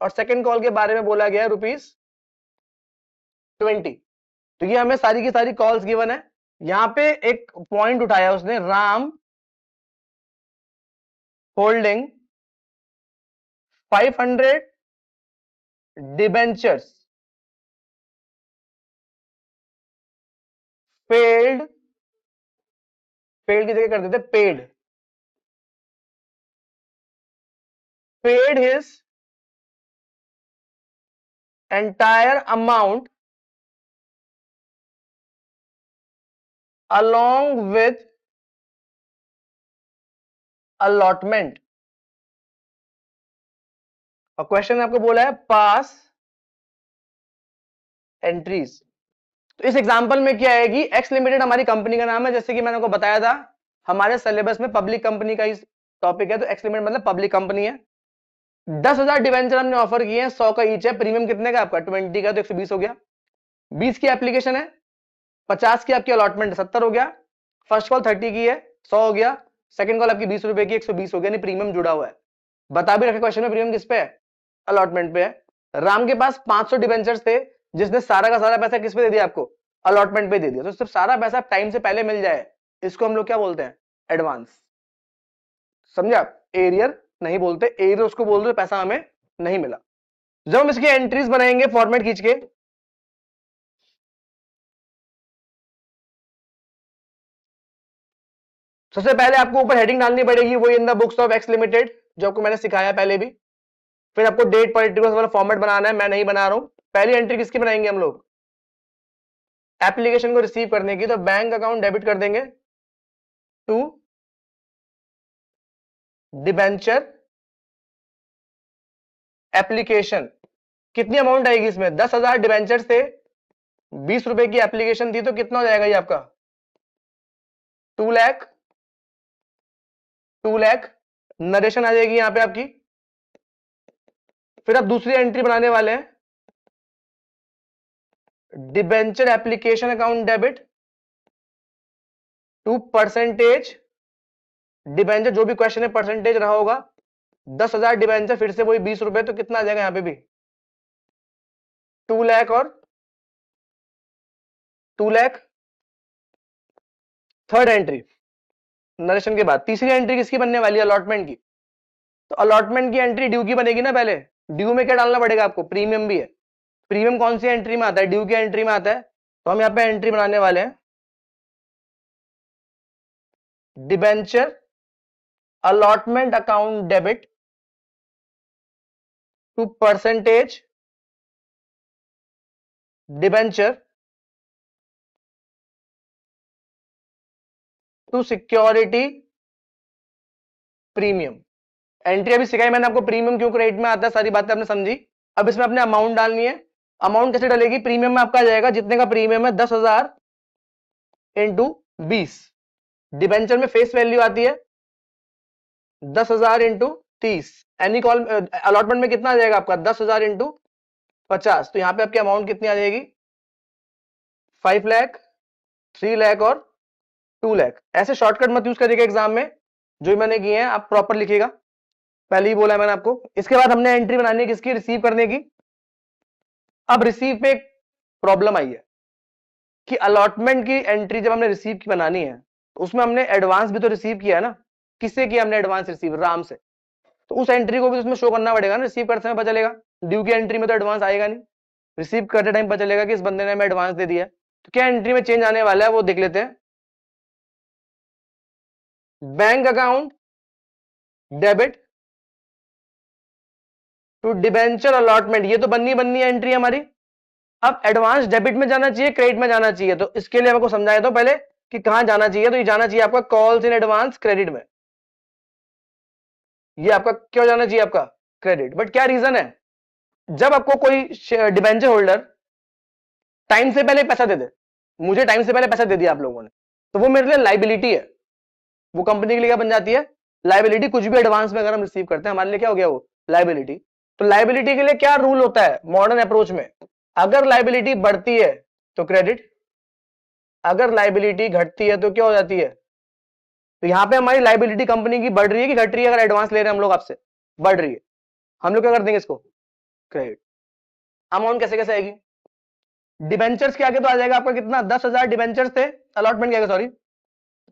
और सेकंड कॉल के बारे में बोला गया है रुपीज 20। तो ये हमें सारी की सारी कॉल्स गिवन है। यहां पे एक पॉइंट उठाया उसने, Ram holding 500 debentures paid, paid की जगह कर देते paid, paid his entire amount along with allotment। और क्वेश्चन आपको बोला है पास एंट्रीज। तो इस एग्जांपल में क्या आएगी, एक्स लिमिटेड हमारी कंपनी का नाम है, जैसे कि मैंने आपको बताया था हमारे सिलेबस में पब्लिक कंपनी का ही टॉपिक है, तो एक्स लिमिटेड मतलब पब्लिक कंपनी है। 10,000 डिवेंचर हमने ऑफर किए हैं, 100 का ईच है, प्रीमियम कितने का आपका 20 का, तो 120 हो गया। 20 की एप्लीकेशन है, 50 की आपकी अलॉटमेंट 70 हो गया, फर्स्ट कॉल 30 की है 100 हो गया, सेकंड कॉल आपकी 20 रुपए की 120 हो गया, नहीं प्रीमियम जुड़ा हुआ है। बता भी रखे क्वेश्चन में प्रीमियम किस पे है, अलॉटमेंट पे है। राम के पास 500 डिबेंचर्स थे जिसने सारा का सारा पैसा किस पे दे दिया आपको, अलॉटमेंट पे दे दिया। तो सिर्फ सारा पैसा टाइम से पहले मिल जाए इसको हम लोग क्या बोलते हैं, एडवांस। समझे आप, एरियर नहीं बोलते, एरियर उसको बोल दो पैसा हमें नहीं मिला। जब हम इसकी एंट्रीज बनाएंगे फॉर्मेट खींच के, सबसे पहले आपको ऊपर हेडिंग डालनी पड़ेगी, वो in the books of x limited जो आपको मैंने सिखाया पहले भी। फिर आपको डेट पर्टिकुलर्स वाला फॉर्मेट बनाना है, मैं नहीं बना रहा हूं। पहली एंट्री किसकी बनाएंगे हम लोग, एप्लीकेशन को रिसीव करने की, तो बैंक अकाउंट डेबिट कर देंगे टू डिबेंचर एप्लीकेशन। कितनी अमाउंट आएगी इसमें, 10,000 डिबेंचर थे, 20 रुपए की एप्लीकेशन थी, तो कितना हो जाएगा ये आपका 2 लाख, 2 लाख नरेशन आ जाएगी यहां पे आपकी। फिर आप दूसरी एंट्री बनाने वाले हैं, debenture application account debit to percentage debenture, जो भी क्वेश्चन है परसेंटेज रहा होगा, 10,000 डिबेंचर फिर से वही 20 रुपए, तो कितना आ जाएगा यहां पे भी 2 लाख और 2 लाख। थर्ड एंट्री नरेशन के बाद तीसरी एंट्री किसकी बनने वाली है, अलॉटमेंट की। तो अलॉटमेंट की एंट्री ड्यू की बनेगी ना, पहले ड्यू में क्या डालना पड़ेगा आपको, प्रीमियम भी है। प्रीमियम कौन सी एंट्री में आता है, ड्यू की एंट्री में आता है। तो हम यहाँ पे एंट्री बनाने वाले हैं, debenture allotment account debit to percentage debenture to security premium. Entry अभी सिखाई मैंने आपको, प्रीमियम क्यों क्रेडिट में आता है, सारी बातें आपने समझी। अब इसमें अपने अमाउंट डालनी है। अमाउंट कैसे डलेगी, प्रीमियम में आपका आ जाएगा जितने का प्रीमियम है 10,000 इंटू 20। डिबेंचर में फेस वैल्यू आती है 10,000 इंटू 30। एनी कॉल अलॉटमेंट में कितना आ जाएगा आपका 10,000 इंटू 50। तो यहां पे आपकी अमाउंट कितनी आ जाएगी 5 लाख, 3 लाख और 2 लाख। ऐसे शॉर्टकट मत यूज करिएगा एग्जाम में, जो मैंने किए हैं आप प्रॉपर लिखिएगा, पहले ही बोला है मैंने आपको। इसके बाद हमने एंट्री बनानी है किसकी, रिसीव करने की। अब रिसीव पे एक प्रॉब्लम आई है कि अलॉटमेंट की एंट्री जब हमने रिसीव की बनानी है तो उसमें हमने एडवांस भी तो रिसीव किया है ना। किससे किया हमने एडवांस रिसीव, राम से। तो उस एंट्री को भी उसमें शो करना पड़ेगा ना, रिसीव करते समय पता चलेगा। ड्यू की एंट्री में तो एडवांस आएगा नहीं, रिसीव करते टाइम पता चलेगा कि इस बंदे ने हमें एडवांस दे दिया है। तो क्या एंट्री में चेंज आने वाला है वो देख लेते हैं। Bank account debit to debenture allotment, ये तो बननी है एंट्री हमारी। अब एडवांस डेबिट में जाना चाहिए, क्रेडिट में जाना चाहिए, तो इसके लिए हमको समझाया तो पहले कि कहां जाना चाहिए। तो ये जाना चाहिए आपका कॉल्स इन एडवांस क्रेडिट में। ये आपका क्यों जाना चाहिए, आपका क्रेडिट। बट क्या रीजन है, जब आपको कोई डिबेंचर होल्डर टाइम से पहले पैसा दे दे, मुझे टाइम से पहले पैसा दे दिया आप लोगों ने, तो वो मेरे लिए लाइबिलिटी है। वो कंपनी के लिए क्या बन जाती है, लाइबिलिटी। कुछ भी एडवांस में अगर हम रिसीव करते हैं हमारे लिए क्या हो गया, वो लाइबिलिटी। तो लाइबिलिटी के लिए क्या रूल होता है मॉडर्न अप्रोच में, अगर लाइबिलिटी बढ़ती है तो क्रेडिट, अगर लाइबिलिटी घटती है तो क्या हो जाती है। तो यहां पे हमारी लाइबिलिटी कंपनी की बढ़ रही है कि घट रही है, अगर एडवांस ले रहे हैं हम लोग आपसे, बढ़ रही है, हम लोग क्या कर देंगे इसको, क्रेडिट। अमाउंट कैसे कैसे आएगी, डिबेंचर्स के आगे तो आ जाएगा आपका कितना, 10,000 डिबेंचर्स थे अलॉटमेंट के आगे, सॉरी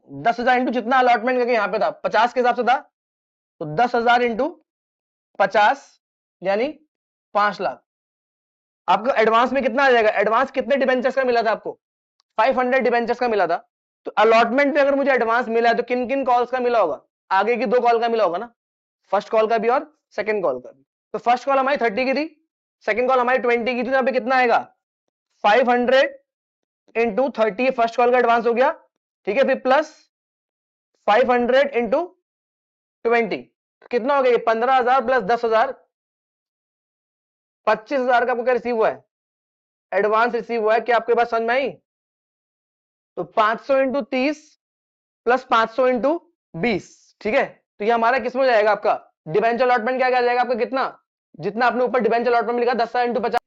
10,000 इंटू जितना अलॉटमेंट करके यहाँ पे था 50 के हिसाब से था, तो 10,000 इंटू 50 यानी 5 लाख। आपको एडवांस में कितना आ जाएगा, एडवांस कितने डिबेंचर्स का मिला था आपको, 500 डिबेंचर्स का मिला था। तो अलॉटमेंट में अगर मुझे एडवांस मिला है तो किन किन कॉल्स का मिला होगा, आगे की 2 कॉल का मिला होगा ना, फर्स्ट कॉल का भी और सेकंड कॉल का भी। तो फर्स्ट कॉल हमारी 30 की थी, सेकंड कॉल हमारी 20 की थी, तो यहाँ पे कितना आएगा 500 इंटू 30, फर्स्ट कॉल का एडवांस हो गया, ठीक है, फिर प्लस 500 इंटू 20, कितना हो गया, 15,000 प्लस 10,000, 25,000 का आपको क्या रिसीव हुआ है, एडवांस रिसीव हुआ है। क्या आपके पास समझ में आई। तो 500 इंटू 30 प्लस 500 इंटू 20, ठीक है। तो ये हमारा किसमें जाएगा, आपका डिबेंचर अलॉटमेंट क्या जाएगा आपका, कितना, जितना आपने ऊपर डिबेंचर अलॉटमेंट में लिखा 10,000 इंटू 50,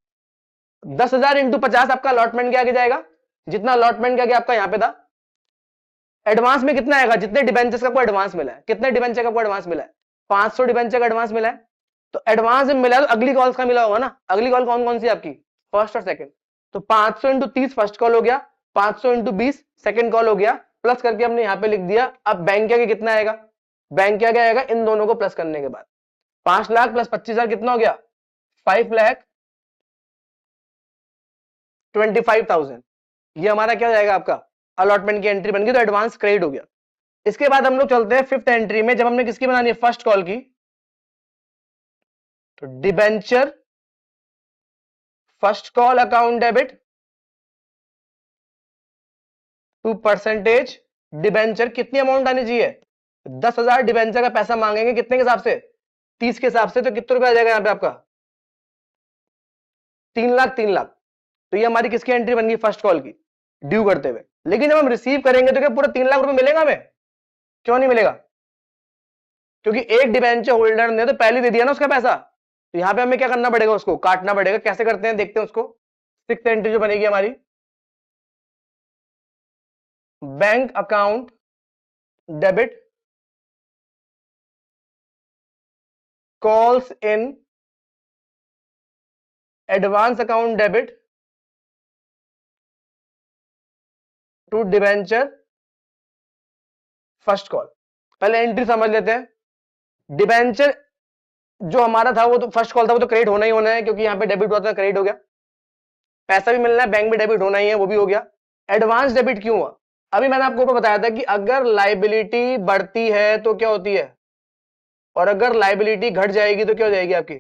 10,000 इंटू 50 आपका अलॉटमेंट के आगे जाएगा, जितना अलॉटमेंट के आगे आपका यहां पे था। एडवांस में कितना आएगा, जितने डिबेंचर्स का आपको एडवांस मिला है, कितने डिबेंचर का आपको एडवांस मिला है, 500 डिबेंचर का एडवांस मिला है। तो एडवांस में मिला है तो अगली कॉल्स का मिला होगा ना, अगली कॉल कौन कौन सी आपकी, फर्स्ट और सेकंड। तो 500 इंटू 30 फर्स्ट कॉल हो गया, 500 इंटू 20 सेकंड कॉल हो गया, प्लस करके हमने यहां पे लिख दिया। अब बैंक के आगे कितना आएगा, बैंक के आगे आएगा इन दोनों को प्लस करने के बाद 5 लाख प्लस 25,000 कितना हो गया, 5,25,000। ये हमारा क्या जाएगा, आपका अलॉटमेंट की एंट्री बन गई, तो एडवांस क्रेडिट हो गया। इसके बाद हम लोग चलते हैं फिफ्थ एंट्री में, जब हमने किसकी बनानी है, फर्स्ट कॉल की। तो debenture first call account debit to percentage debenture, कितनी अमाउंट आनी चाहिए, 10,000 डिबेंचर का पैसा मांगेंगे, कितने के हिसाब से, 30 के हिसाब से। तो कितने रुपए आ जाएगा यहां पे आपका, 3 लाख, 3 लाख। तो ये हमारी किसकी एंट्री बन गई, फर्स्ट कॉल की, ड्यू करते हुए। लेकिन जब हम रिसीव करेंगे तो क्या पूरा 3 लाख रुपए मिलेगा हमें, क्यों नहीं मिलेगा, क्योंकि एक डिबेंचर होल्डर ने तो पहले दे दिया ना उसका पैसा। तो यहां पे हमें क्या करना पड़ेगा, उसको काटना पड़ेगा। कैसे करते हैं देखते हैं उसको। सिक्स्थ एंट्री जो बनेगी हमारी, bank account debit calls in advance account debit to debenture first call. पहले एंट्री समझ लेते हैं। डिबेंचर जो हमारा था वो तो फर्स्ट कॉल था, वो तो क्रेडिट होना ही होना है, क्योंकि यहां पे डेबिट हुआ था, क्रेडिट हो गया। पैसा भी मिलना है, बैंक में डेबिट होना ही है, वो भी हो गया। एडवांस डेबिट क्यों हुआ, अभी मैंने आपको ऊपर बताया था कि अगर लाइबिलिटी बढ़ती है तो क्या होती है, और अगर लाइबिलिटी घट जाएगी तो क्या हो जाएगी आपकी।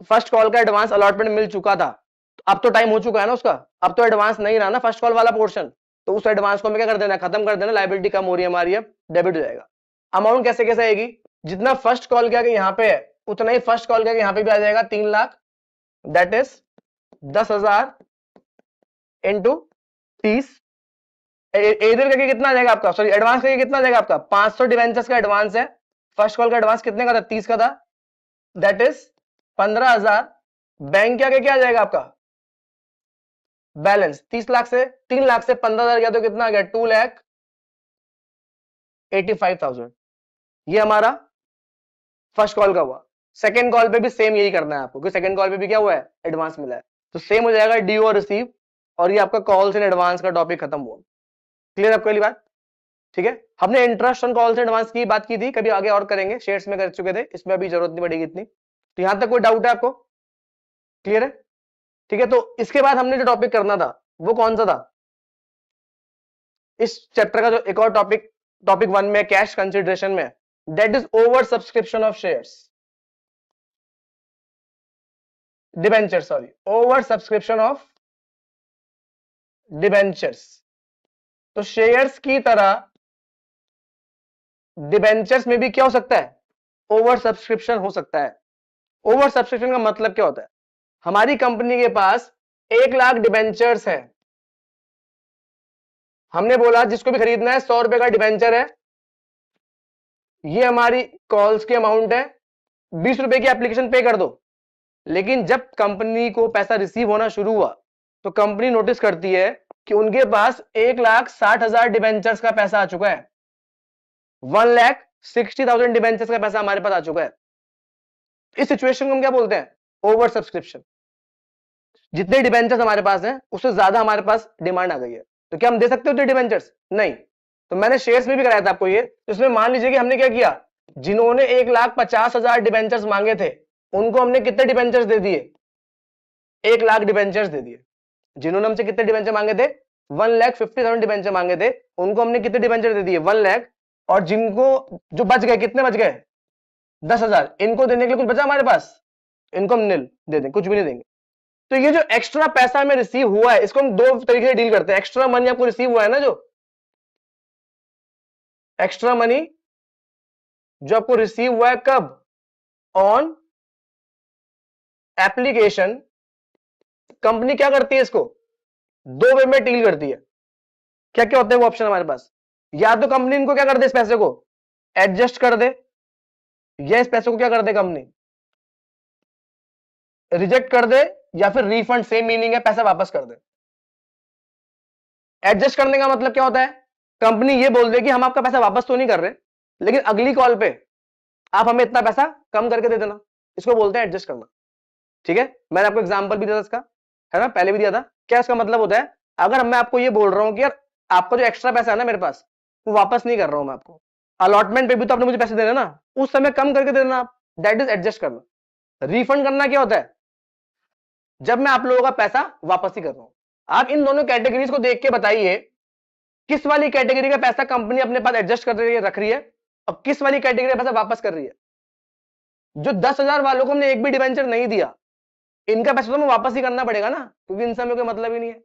फर्स्ट कॉल का एडवांस अलॉटमेंट मिल चुका था, तो अब तो टाइम हो चुका है ना उसका, अब तो एडवांस नहीं रहा ना फर्स्ट कॉल वाला पोर्शन। तो उस एडवांस को हमें क्या कर देना, खत्म कर देना, लाइबिलिटी कम हो रही है हमारी, अब डेबिट हो जाएगा। अमाउंट कैसे कैसे आएगी, जितना फर्स्ट कॉल के आगे यहाँ पे है उतना ही फर्स्ट कॉल के आगे यहाँ पे भी आ जाएगा, 3 लाख, दैट इज 10,000 इंटू 30। इधर करके कितना आ जाएगा आपका, सॉरी एडवांस करके कितना आ जाएगा आपका, 500 डिवेंचर्स का एडवांस है। फर्स्ट कॉल का एडवांस कितने का था, 30 का था, दैट इज 15,000। बैंक के आगे क्या आ जाएगा आपका बैलेंस, 30 लाख से 3 लाख से 15,000 गया तो कितना आ गया, 2 लाख 85,000। ये हमारा फर्स्ट कॉल का हुआ। सेकंड कॉल पे भी सेम यही करना है आपको, क्योंकि सेकंड कॉल पे भी क्या हुआ है, एडवांस मिला है, तो सेम हो जाएगा ड्यू और रिसीव, और ये आपका कॉल्स इन एडवांस का टॉपिक खत्म हुआ। क्लियर आपको वाली बात? ठीक है, हमने interest on calls in advance की बात की थी, कभी आगे और करेंगे, शेयर्स में कर चुके थे, इसमें अभी जरूरत नहीं पड़ेगी इतनी। तो यहां तक कोई डाउट है आपको? क्लियर है? ठीक है, तो इसके बाद हमने जो टॉपिक करना था वो कौन सा था? इस चैप्टर का जो एक और टॉपिक, टॉपिक 1 में कैश कंसिडरेशन में, that is over subscription of shares, debenture, sorry, over subscription of debentures. तो शेयर्स की तरह डिबेंचर्स में भी क्या हो सकता है, ओवर सब्सक्रिप्शन हो सकता है। ओवर सब्सक्रिप्शन का मतलब क्या होता है? हमारी कंपनी के पास 1 लाख डिबेंचर्स है, हमने बोला जिसको भी खरीदना है 100 रुपए का डिबेंचर है, ये हमारी कॉल्स की अमाउंट है, 20 रुपए की एप्लीकेशन पे कर दो। लेकिन जब कंपनी को पैसा रिसीव होना शुरू हुआ तो कंपनी नोटिस करती है कि उनके पास 1,60,000 डिबेंचर्स का पैसा आ चुका है, 1,60,000 डिबेंचर्स का पैसा हमारे पास आ चुका है। इस सिचुएशन को हम क्या बोलते हैं, ओवर सब्सक्रिप्शन। जितने डिबेंचर्स हमारे पास हैं उससे ज्यादा हमारे पास डिमांड आ गई है, तो क्या हम दे सकते हो डिबेंचर्स? नहीं। तो मैंने शेयर्स में भी कराया था आपको ये, तो इसमें मान लीजिए कि हमने क्या किया, जिन्होंने 1,50,000 डिबेंचर्स मांगे थे उनको हमने कितने डिबेंचर्स दे दिए, 1 लाख डिबेंचर्स दे दिए। जिन्होंने हमसे कितने डिबेंचर मांगे थे, 1,50,000 डिबेंचर मांगे थे, उनको हमने कितने डिबेंचर दे दिए, 1 लाख। और जिनको जो बच गए, कितने बच गए, 10,000, इनको देने के लिए कुछ बचा हमारे पास, इनको हम निल दे दें, कुछ भी नहीं देंगे। तो ये जो एक्स्ट्रा पैसा हमें रिसीव हुआ है, इसको हम दो तरीके से डील करते हैं। एक्स्ट्रा मनी आपको रिसीव हुआ है ना, जो एक्स्ट्रा मनी जो आपको रिसीव हुआ है, कब, ऑन एप्लीकेशन, कंपनी क्या करती है, इसको दो वे में डील करती है। क्या क्या होते हैं वो ऑप्शन हमारे पास, या तो कंपनी इनको क्या कर दे, इस पैसे को एडजस्ट कर दे, या इस पैसे को क्या कर दे कंपनी, रिजेक्ट कर दे, या फिर रिफंड, सेम मीनिंग है, पैसा वापस कर दे। एडजस्ट करने का मतलब क्या होता है, कंपनी ये बोल दे कि हम आपका पैसा वापस तो नहीं कर रहे, लेकिन अगली कॉल पे आप हमें इतना पैसा कम करके दे देना, इसको बोलते हैं एडजस्ट करना। ठीक है, मैंने आपको एग्जांपल भी दिया था इसका, है ना, पहले भी दिया था। क्या इसका मतलब होता है, अगर मैं आपको ये बोल रहा हूं कि यार आपका जो एक्स्ट्रा पैसा है ना मेरे पास, वो वापस नहीं कर रहा हूं मैं आपको, अलॉटमेंट पे भी तो आपने मुझे पैसे देना ना, उस समय कम करके दे देना आप, दैट इज एडजस्ट करना। रिफंड करना क्या होता है, जब मैं आप लोगों का पैसा वापस ही कर रहा हूं। आप इन दोनों कैटेगरीज को देख के बताइए किस वाली कैटेगरी का पैसा कंपनी अपने पास एडजस्ट कर रही है, रख रही है, और किस वाली कैटेगरी का पैसा वापस कर रही है। जो 10,000 वालों को हमने एक भी डिवेंचर नहीं दिया, इनका पैसा तो हमें वापस ही करना पड़ेगा ना, क्योंकि इनसे हमें कोई मतलब ही नहीं है।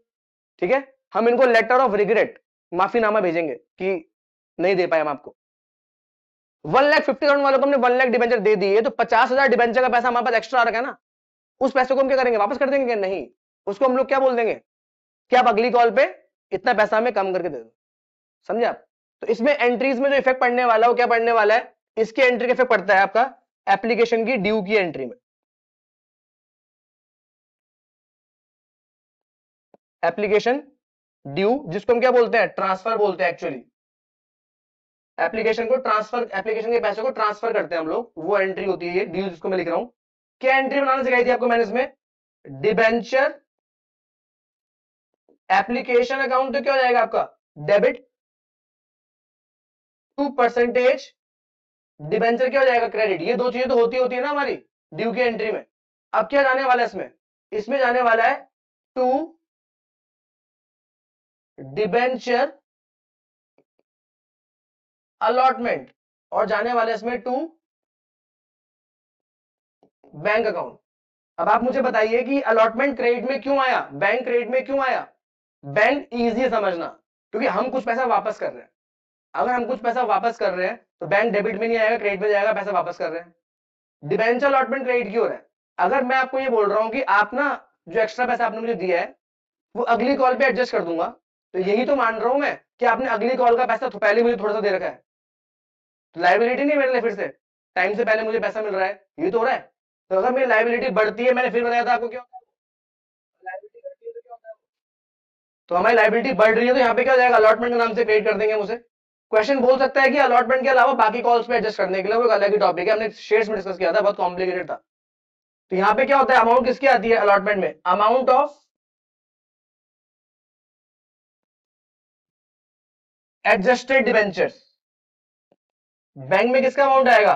ठीक है, हम इनको लेटर ऑफ रिग्रेट, माफीनामा भेजेंगे कि नहीं दे पाए हम आपको। 1,50,000 वालों को हमने 1 लाख डिवेंचर दे दिए, तो 50,000 डिवेंचर का पैसा हमारे पास एक्स्ट्रा आ रखा है ना, उस पैसे को हम क्या करेंगे, वापस कर देंगे? नहीं, उसको हम लोग क्या बोल देंगे कि आप अगली कॉल पे इतना पैसा हमें कम करके दे दो। समझे आप? तो इसमें एंट्रीज में जो इफेक्ट पड़ने वाला है वो क्या पड़ने वाला है, इसकी एंट्री का इफेक्ट पड़ता है आपका एप्लीकेशन की ड्यू की एंट्री में। एप्लीकेशन ड्यू, जिसको हम क्या बोलते हैं, ट्रांसफर बोलते हैं एक्चुअली। एप्लीकेशन को ट्रांसफर, एप्लीकेशन के पैसे को ट्रांसफर करते हैं हम लोग, वो एंट्री होती है ये ड्यू, जिसको मैं लिख रहा हूं। क्या एंट्री बनाना सिखाई थी आपको मैंने इसमें, डिबेंचर एप्लीकेशन अकाउंट, तो क्या हो जाएगा आपका, डेबिट टू परसेंटेज डिबेंचर क्या हो जाएगा, क्रेडिट। ये दो चीजें तो होती है ना हमारी ड्यू की एंट्री में। अब क्या जाने वाला है इसमें, इसमें जाने वाला है टू डिबेंचर अलॉटमेंट, और जाने वाला है इसमें टू बैंक अकाउंट। अब आप मुझे बताइए कि अलॉटमेंट क्रेडिट में क्यों आया, बैंक क्रेडिट में क्यों आया। बैंक इजी है समझना, क्योंकि हम कुछ पैसा वापस कर रहे हैं। अगर हम कुछ पैसा वापस कर रहे हैं तो बैंक डेबिट में नहीं आएगा, क्रेडिट में जाएगा, पैसा वापस कर रहे हैं। डिबेंचर अलॉटमेंट क्रेडिट क्यों हो रहा है, अगर मैं आपको ये बोल रहा हूं कि आप ना जो एक्स्ट्रा पैसा आपने मुझे दिया है वो अगली कॉल पे एडजस्ट कर दूंगा, तो यही तो मान रहा हूं मैं कि आपने अगली कॉल का पैसा तो पहले मुझे थोड़ा सा दे रखा है, तो लाइबिलिटी नहीं मेरे लिए, फिर से टाइम से पहले मुझे पैसा मिल रहा है, ये तो हो रहा है। तो अगर मेरी लाइबिलिटी बढ़ती है, मैंने फिर बताया था आपको क्या होता है, लाइबिलिटी घटती है तो क्या होता है, तो हमारी लाइबिलिटी बढ़ रही है, तो यहाँ पे क्या हो जाएगा, अलॉटमेंट के नाम से क्रेडिट कर देंगे हम उसे, क्वेश्चन बोल सकता है कि अलॉटमेंट के अलावा बाकी कॉल्स पे एडजस्ट करने के लिए वो एक अलग ही टॉपिक है, हमने शेयर्स में डिस्कस किया था, बहुत कॉम्प्लिकेटेड था। तो यहाँ पे क्या होता है, अमाउंट किसकी आती है अलॉटमेंट में, amount of adjusted debentures. Bank में किसका अमाउंट आएगा,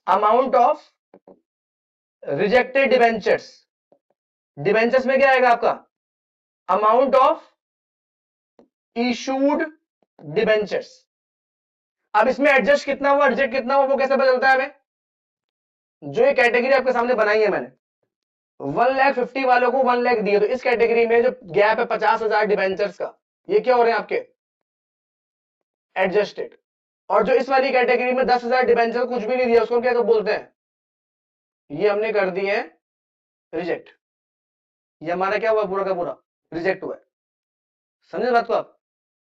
amount of rejected debentures. Debentures में क्या आएगा आपका, अमाउंट ऑफ इशूड डिबेंचर्स। अब इसमें एडजस्ट कितना हुआ, रिजेक्ट कितना हुआ, वो कैसे पता चलता है हमें, जो ये कैटेगरी आपके सामने बनाई है मैंने, 1,50,000 वालों को 1 लाख दिए, तो इस कैटेगरी में जो गैप है 50,000 डिबेंचर्स का, ये क्या हो रहे हैं आपके एडजस्टेड। और जो इस वाली कैटेगरी में 10,000 डिबेंचर कुछ भी नहीं दिया, उसको क्या बोलते हैं, ये हमने कर दिए रिजेक्ट। ये हमारा क्या हुआ, पूरा का पूरा रिजेक्ट हुआ है। समझे बात को आप।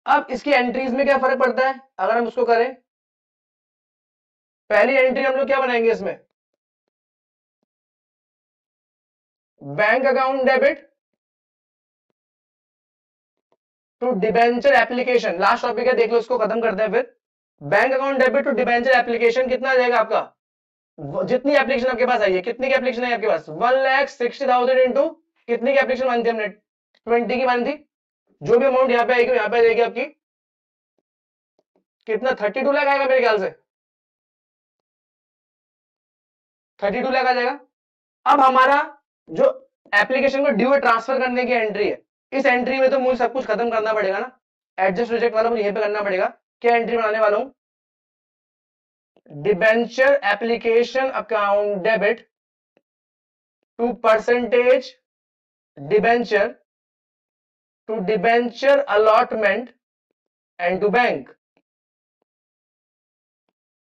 अब इसकी एंट्रीज में क्या फर्क पड़ता है, अगर हम उसको करें, पहली एंट्री हम लोग क्या बनाएंगे इसमें, bank account debit to debenture application. Last topic है, देख लो, इसको खत्म करते हैं फिर। Bank account debit to debenture application कितना आ जाएगा आपका, जितनी एप्लीकेशन आपके पास आई है, कितनी की एप्लीकेशन है आपके पास, 1,60,000 इंटू कितनी की एप्लीकेशन मानती है हमने, 20 की मानी थी। जो भी अमाउंट यहाँ पे आएगी यहाँ पे आ जाएगी आपकी कितना, 32 लाख आएगा मेरे ख्याल से, 32 लाख आ जाएगा। अब हमारा जो एप्लीकेशन को ड्यू ट्रांसफर करने की एंट्री है, इस एंट्री में तो मुझे सब कुछ खत्म करना पड़ेगा ना, एडजस्ट रिजेक्ट वाला मुझे यहीं पे करना पड़ेगा। क्या एंट्री बनाने वाला हूं, debenture application account debit to percentage debenture to debenture allotment and to bank.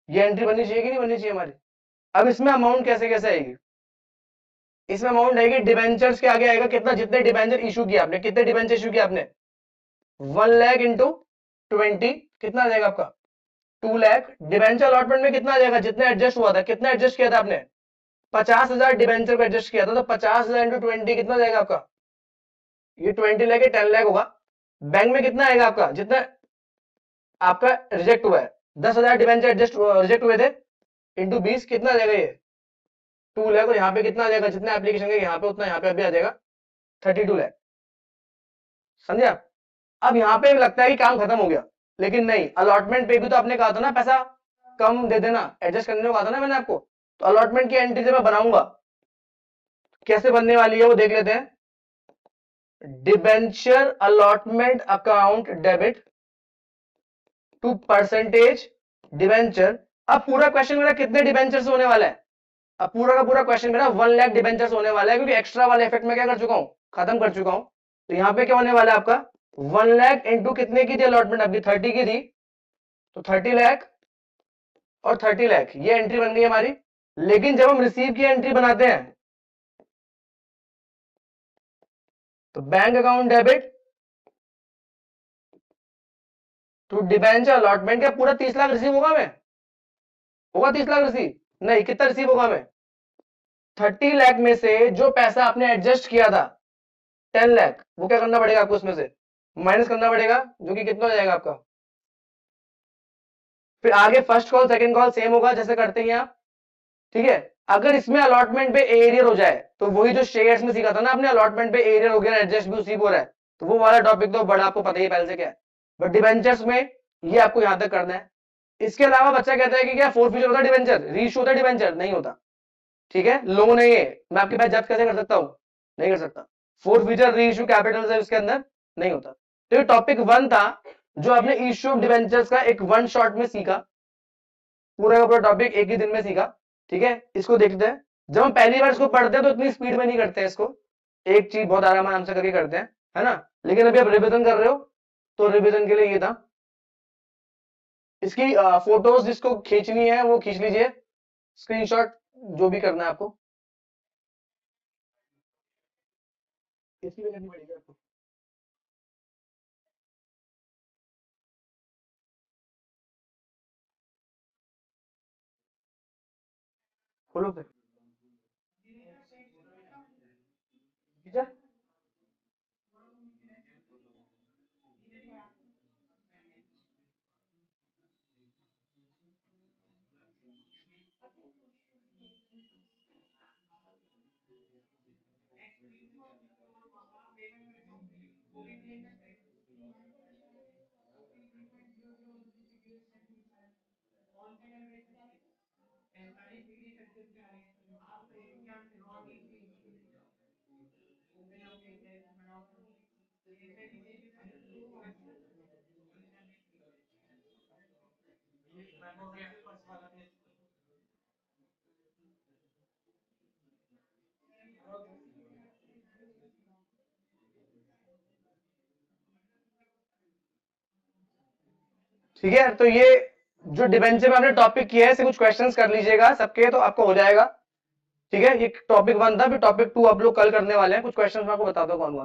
ये एंट्री बननी चाहिए कि नहीं बननी चाहिए हमारी। अब इसमें अमाउंट कैसे कैसे आएगी, इसमें अमाउंट आएगी डिबेंचर्स के आगे आएगा कितना, जितने डिबेंचर इशू किया आपने, कितने डिबेंचर इशू किया आपने, 1 लाख इंटू 20 कितना आ जाएगा आपका, 2 लाख। डिबेंचर अलॉटमेंट में कितना आ जाएगा, जितना एडजस्ट हुआ था, कितना एडजस्ट किया था आपने, 50,000 डिबेंचर को एडजस्ट किया था, तो 50,000 इंटू 20 कितना जाएगा आपका, ये 20 लाख 10 लाख होगा। बैंक में कितना आएगा आपका, जितना आपका रिजेक्ट हुआ है, 10,000 डिबेंचर एडजस्ट रिजेक्ट हुए थे, इंटू 20 कितना आ जाएगा, ये 2 लाख। और यहाँ पे कितना आ जाएगा, जितना एप्लीकेशन का यहाँ पे उतना यहाँ पे अभी आ जाएगा 32 लाख। समझे आप। अब यहाँ पे लगता है कि काम खत्म हो गया, लेकिन नहीं, अलॉटमेंट पे भी तो आपने कहा था ना पैसा कम दे देना, एडजस्ट करने को कहा था ना मैंने आपको। तो अलॉटमेंट की एंट्री जब मैं बनाऊंगा, कैसे बनने वाली है वो देख लेते हैं। Debenture allotment account debit to percentage debenture. अब पूरा क्वेश्चन मेरा कितने डिबेंचर से होने वाला है, अब पूरा का पूरा क्वेश्चन मेरा 1 लाख डिबेंचर्स होने वाला है, क्योंकि एक्स्ट्रा वाले इफेक्ट में क्या कर चुका हूं, खत्म कर चुका हूं। तो यहाँ पे क्या होने वाला है आपका, 1 लाख इंटू कितने की थी अलॉटमेंट आपकी, 30 की थी, तो 30 लाख और 30 लाख, ये एंट्री बन गई हमारी। लेकिन जब हम रिसीव की एंट्री बनाते हैं, तो bank account debit to debenture allotment, क्या पूरा 30 लाख रिसीव होगा, मैं होगा 30 लाख रिसीव, नहीं, कितना रिसीव होगा मैं, 30 लाख में से जो पैसा आपने एडजस्ट किया था 10 लाख, वो क्या करना पड़ेगा आपको, उसमें से माइनस करना पड़ेगा, जो कि कितना हो जाएगा आपका। फिर आगे first call second call same होगा जैसे करते हैं आप, ठीक है। अगर इसमें अलॉटमेंट पे एरियर हो जाए, तो वही जो शेयर्स में सीखा था ना आपने, अलॉटमेंट पे एरियर हो गया, एडजस्ट भी उसी को रहा है, तो वो वाला टॉपिक तो बड़ा आपको पता ही है पहले से क्या है। बट डिबेंचर्स में ये आपको यहां तक करना है। इसके अलावा बच्चा कहता है कि क्या फोर फ्यूचर होता है डिबेंचर, रीइशू होता है डिबेंचर, नहीं होता, ठीक है, लोन है ये, मैं आपके पास जब्त कैसे कर सकता हूं, नहीं कर सकता। फोर फ्यूचर रीइशू कैपिटल है उसके अंदर, नहीं होता। तो ये टॉपिक 1 था, जो आपने इश्यू ऑफ डिबेंचर्स का एक 1 शॉट में सीखा, पूरा का पूरा टॉपिक एक ही दिन में सीखा, ठीक है। इसको देखते हैं, जब हम पहली बार इसको पढ़ते हैं तो इतनी स्पीड में नहीं करते हैं इसको, एक चीज बहुत आराम से करके करते हैं, है ना। लेकिन अभी आप रिवीजन कर रहे हो, तो रिवीजन के लिए ये था। इसकी फोटोज जिसको खींचनी है वो खींच लीजिए, स्क्रीनशॉट, जो भी करना है आपको, इसकी भी करनी पड़ेगी आपको। खोलो फिर, ठीक है। ठीक है, तो ये जो डिबेंचर में आपने टॉपिक किया है, इसे कुछ क्वेश्चंस कर लीजिएगा सबके, तो आपको हो जाएगा। ठीक है, ये टॉपिक 1 था, फिर टॉपिक 2 आप लोग कल करने वाले हैं। कुछ क्वेश्चंस मैं आपको बताता हूँ कौन कौन